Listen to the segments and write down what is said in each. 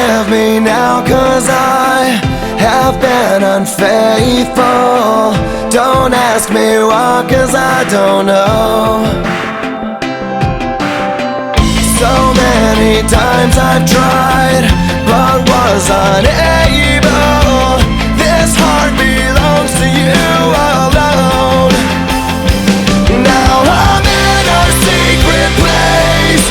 Forgive me now, 'cause I have been unfaithful. Don't ask me why, 'cause I don't know. So many times I've tried, but was unable. This heart belongs to you alone. Now I'm in a secret place,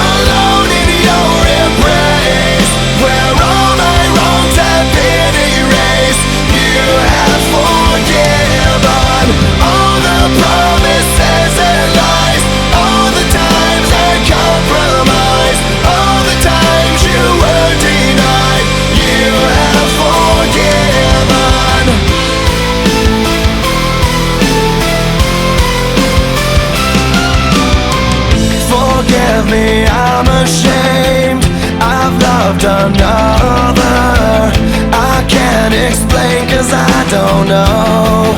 alone in your embrace, where all my wrongs have been erased. You have forgiven all the promises and lies, all the times I compromised, all the times you were denied. You have forgiven. Forgive me, I'm ashamed. I've loved another. I can't explain, 'cause I don't know.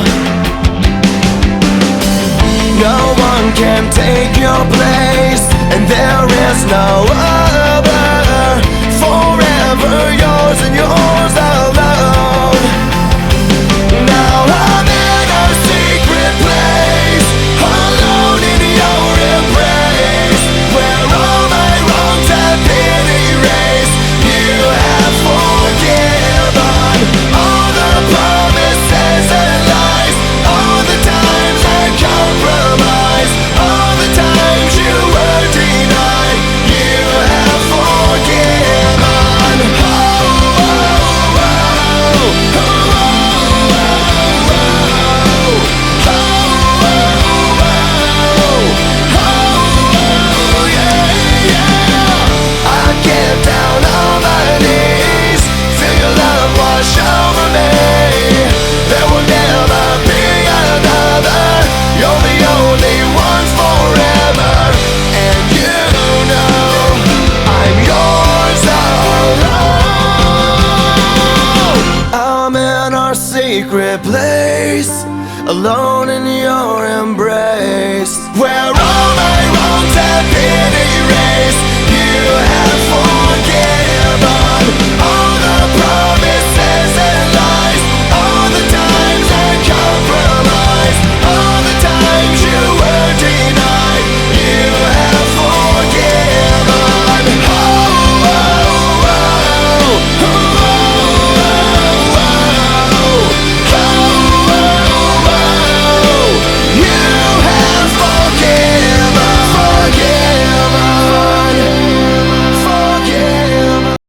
No one can take your place, and there is no other. Forever yours and yours